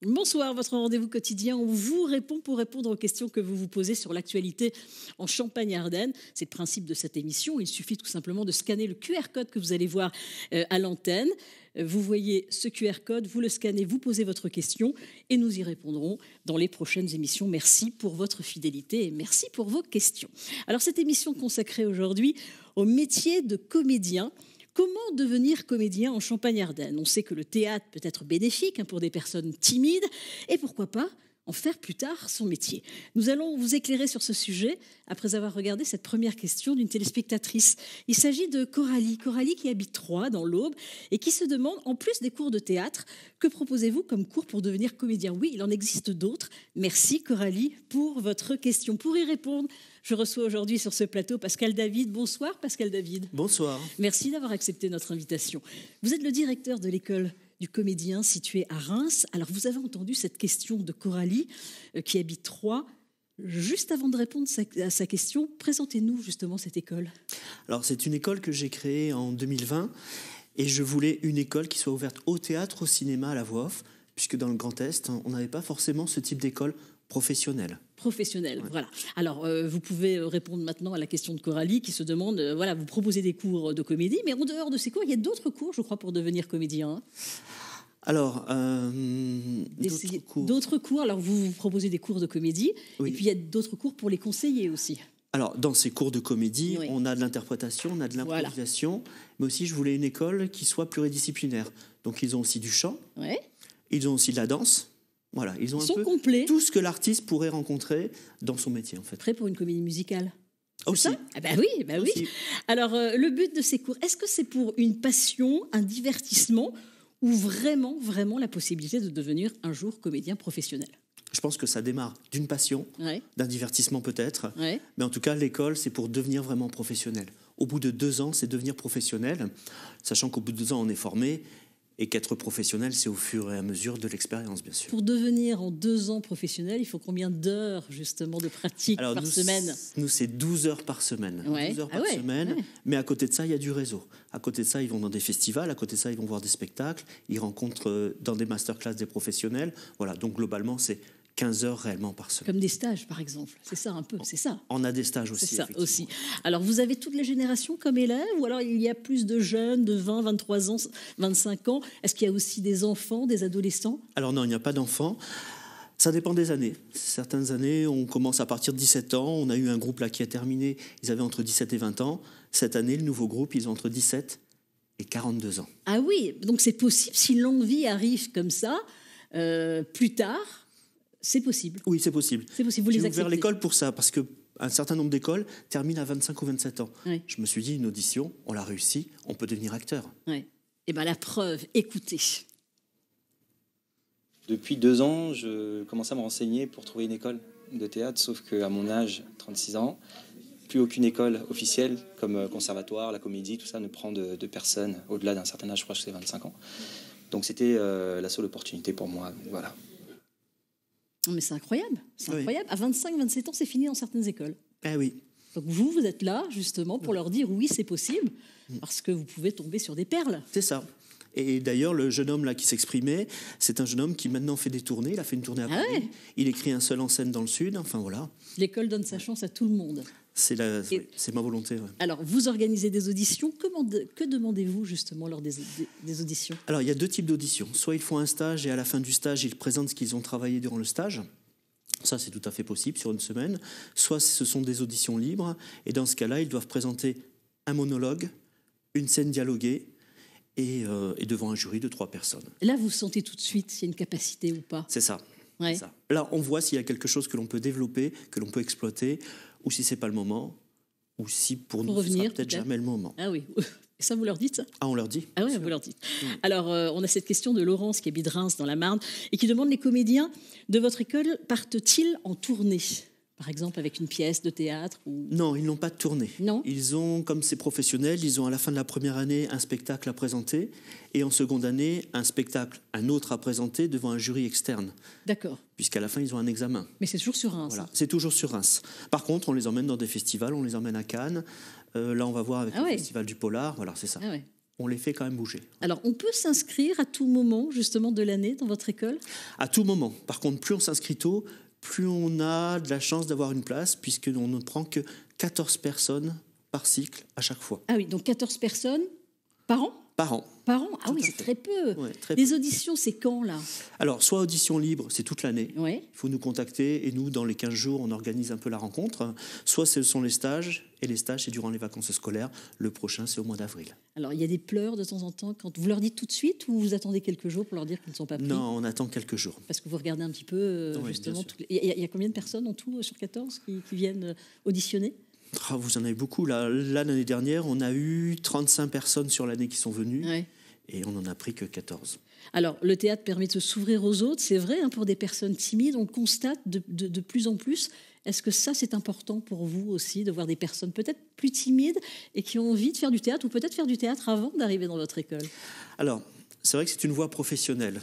Bonsoir, votre rendez-vous quotidien. On vous répond pour répondre aux questions que vous vous posez sur l'actualité en Champagne-Ardenne. C'est le principe de cette émission. Il suffit tout simplement de scanner le QR code que vous allez voir à l'antenne. Vous voyez ce QR code, vous le scannez, vous posez votre question et nous y répondrons dans les prochaines émissions. Merci pour votre fidélité et merci pour vos questions. Alors, cette émission consacrée aujourd'hui au métier de comédien. Comment devenir comédien en Champagne-Ardenne? On sait que le théâtre peut être bénéfique pour des personnes timides et pourquoi pas en faire plus tard son métier. Nous allons vous éclairer sur ce sujet après avoir regardé cette première question d'une téléspectatrice. Il s'agit de Coralie. Coralie qui habite Troyes dans l'Aube et qui se demande, en plus des cours de théâtre, que proposez-vous comme cours pour devenir comédien? Oui, il en existe d'autres. Merci Coralie pour votre question. Pour y répondre, je reçois aujourd'hui sur ce plateau Pascal David. Bonsoir Pascal David. Bonsoir. Merci d'avoir accepté notre invitation. Vous êtes le directeur de l'école du comédien située à Reims. Alors vous avez entendu cette question de Coralie qui habite Troyes. Juste avant de répondre à sa question, présentez-nous justement cette école. Alors c'est une école que j'ai créée en 2020 et je voulais une école qui soit ouverte au théâtre, au cinéma, à la voix off, puisque dans le Grand Est, on n'avait pas forcément ce type d'école professionnelle. Professionnelle, ouais. Voilà. Alors, vous pouvez répondre maintenant à la question de Coralie qui se demande, voilà, vous proposez des cours de comédie, mais en dehors de ces cours, il y a d'autres cours, je crois, pour devenir comédien. Alors, d'autres cours. Alors, vous proposez des cours de comédie, oui. Et puis il y a d'autres cours pour les conseillers aussi. Alors, dans ces cours de comédie, oui, on a de l'interprétation, on a de l'improvisation, voilà. Mais aussi, je voulais une école qui soit pluridisciplinaire. Donc, ils ont aussi du chant, ouais. Ils ont aussi de la danse. Voilà, ils ont un peu complets. Tout ce que l'artiste pourrait rencontrer dans son métier, en fait. Prêt pour une comédie musicale? Aussi. Ah bah oui, bah oui. Aussi. Alors, le but de ces cours, est-ce que c'est pour une passion, un divertissement, ou vraiment, vraiment la possibilité de devenir un jour comédien professionnel? Je pense que ça démarre d'une passion, ouais, d'un divertissement peut-être, ouais, mais en tout cas, l'école, c'est pour devenir vraiment professionnel. Au bout de 2 ans, c'est devenir professionnel, sachant qu'au bout de 2 ans, on est formé, et qu'être professionnel, c'est au fur et à mesure de l'expérience, bien sûr. Pour devenir en 2 ans professionnel, il faut combien d'heures, justement, de pratique par semaine? Nous, c'est 12 heures par semaine. Ouais. 12 heures par semaine, ouais. Mais à côté de ça, il y a du réseau. À côté de ça, ils vont dans des festivals. À côté de ça, ils vont voir des spectacles. Ils rencontrent dans des masterclass des professionnels. Voilà, donc globalement, c'est 15 heures réellement par semaine. Comme des stages, par exemple. C'est ça un peu, c'est ça. On a des stages aussi, c'est ça aussi. Alors, vous avez toutes les générations comme élèves ou alors il y a plus de jeunes de 20, 23 ans, 25 ans? Est-ce qu'il y a aussi des enfants, des adolescents? Alors non, il n'y a pas d'enfants. Ça dépend des années. Certaines années, on commence à partir de 17 ans. On a eu un groupe là qui a terminé. Ils avaient entre 17 et 20 ans. Cette année, le nouveau groupe, ils ont entre 17 et 42 ans. Ah oui, donc c'est possible si l'envie arrive comme ça, plus tard. C'est possible. Oui, c'est possible. C'est possible, vous les acceptez. J'ai ouvert l'école pour ça, parce qu'un certain nombre d'écoles terminent à 25 ou 27 ans. Oui. Je me suis dit, une audition, on l'a réussi, on peut devenir acteur. Oui. Et bien la preuve, écoutez. Depuis 2 ans, je commence à me renseigner pour trouver une école de théâtre, sauf qu'à mon âge, 36 ans, plus aucune école officielle, comme conservatoire, la comédie, tout ça, ne prend de personnes au-delà d'un certain âge, je crois que c'est 25 ans. Donc c'était la seule opportunité pour moi, voilà. Mais c'est incroyable, c'est incroyable. À 25, 27 ans, c'est fini dans certaines écoles. Ah oui. Donc vous êtes là, justement, pour leur dire oui, c'est possible, parce que vous pouvez tomber sur des perles. C'est ça. Et d'ailleurs, le jeune homme là qui s'exprimait, c'est un jeune homme qui maintenant fait des tournées. Il a fait une tournée à Paris. Ouais. Il écrit un seul en scène dans le Sud. Enfin voilà. L'école donne sa chance à tout le monde. C'est ma volonté. Ouais. Alors, vous organisez des auditions. Que demandez-vous justement lors des auditions? Alors, il y a 2 types d'auditions. Soit ils font un stage et à la fin du stage, ils présentent ce qu'ils ont travaillé durant le stage. Ça, c'est tout à fait possible sur une semaine. Soit ce sont des auditions libres. Et dans ce cas-là, ils doivent présenter un monologue, une scène dialoguée et devant un jury de 3 personnes. Là, vous sentez tout de suite s'il y a une capacité ou pas? C'est ça. Ouais. C'est ça. Là, on voit s'il y a quelque chose que l'on peut développer, que l'on peut exploiter, ou si c'est pas le moment, ou si pour nous, ce sera peut-être jamais le moment. Ah oui. Et ça, vous leur dites ça? Ah, on leur dit. Ah oui, vous leur dites. Alors, on a cette question de Laurence qui habite Reims dans la Marne et qui demande: les comédiens de votre école partent-ils en tournée, par exemple avec une pièce de théâtre ou... Non, ils n'ont pas de tournée. Non. Ils ont, comme c'est professionnel, ils ont à la fin de la première année un spectacle à présenter et en seconde année un autre à présenter devant un jury externe. D'accord. Puisqu'à la fin, ils ont un examen. Mais c'est toujours sur Reims. Voilà, c'est toujours sur Reims. Par contre, on les emmène dans des festivals, on les emmène à Cannes. Là, on va voir avec le Festival du Polar. Voilà, c'est ça. Ah ouais. on les fait quand même bouger. Alors, on peut s'inscrire à tout moment, justement, de l'année dans votre école? À tout moment. Par contre, plus on s'inscrit tôt, plus on a de la chance d'avoir une place, puisqu'on ne prend que 14 personnes par cycle à chaque fois. Ah oui, donc 14 personnes par an? Par an. Par an? Ah Tout oui, à c'est fait. très peu. Ouais, très Les auditions, c'est quand, là? Alors, soit audition libre, c'est toute l'année. Ouais. Il faut nous contacter et nous, dans les 15 jours, on organise un peu la rencontre. Soit ce sont les stages, et les stages, c'est durant les vacances scolaires. Le prochain, c'est au mois d'avril. Alors, il y a des pleurs de temps en temps quand vous leur dites tout de suite ou vous attendez quelques jours pour leur dire qu'ils ne sont pas pris? Non, on attend quelques jours. Parce que vous regardez un petit peu, Oui, justement. bien sûr. Il y a combien de personnes en tout sur 14 qui viennent auditionner? Ah, vous en avez beaucoup. Là, l'année dernière, on a eu 35 personnes sur l'année qui sont venues. Ouais. Et on n'en a pris que 14. Alors, le théâtre permet de s'ouvrir aux autres, c'est vrai, hein, pour des personnes timides, on le constate de plus en plus. Est-ce que ça, c'est important pour vous aussi, de voir des personnes peut-être plus timides et qui ont envie de faire du théâtre, ou peut-être faire du théâtre avant d'arriver dans votre école? Alors, c'est vrai que c'est une voie professionnelle.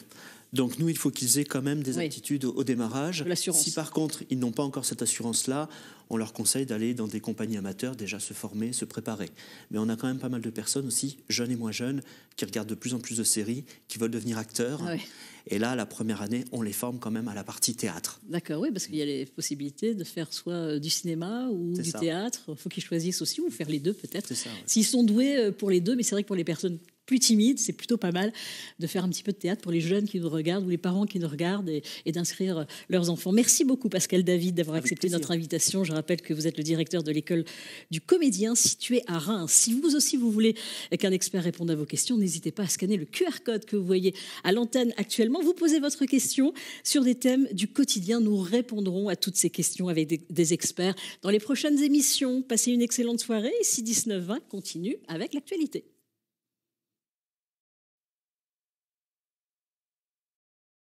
Donc nous, il faut qu'ils aient quand même des Oui. aptitudes au démarrage. De l'assurance. Si par contre, ils n'ont pas encore cette assurance-là, on leur conseille d'aller dans des compagnies amateurs, déjà se former, se préparer. Mais on a quand même pas mal de personnes aussi, jeunes et moins jeunes, qui regardent de plus en plus de séries, qui veulent devenir acteurs. Ah ouais. Et là, la première année, on les forme quand même à la partie théâtre. D'accord, oui, parce qu'il y a les possibilités de faire soit du cinéma ou C'est du ça. théâtre. Il faut qu'ils choisissent aussi, ou faire les deux peut-être. C'est ça, ouais. S'ils sont doués pour les deux, mais c'est vrai que pour les personnes plus timides, c'est plutôt pas mal de faire un petit peu de théâtre pour les jeunes qui nous regardent ou les parents qui nous regardent et d'inscrire leurs enfants. Merci beaucoup Pascal David d'avoir Avec accepté plaisir. notre invitation. Je rappelle que vous êtes le directeur de l'école du comédien située à Reims. Si vous aussi vous voulez qu'un expert réponde à vos questions, n'hésitez pas à scanner le QR code que vous voyez à l'antenne actuellement. Vous posez votre question sur des thèmes du quotidien. Nous répondrons à toutes ces questions avec des experts dans les prochaines émissions. Passez une excellente soirée. Ici 19h20 continue avec l'actualité.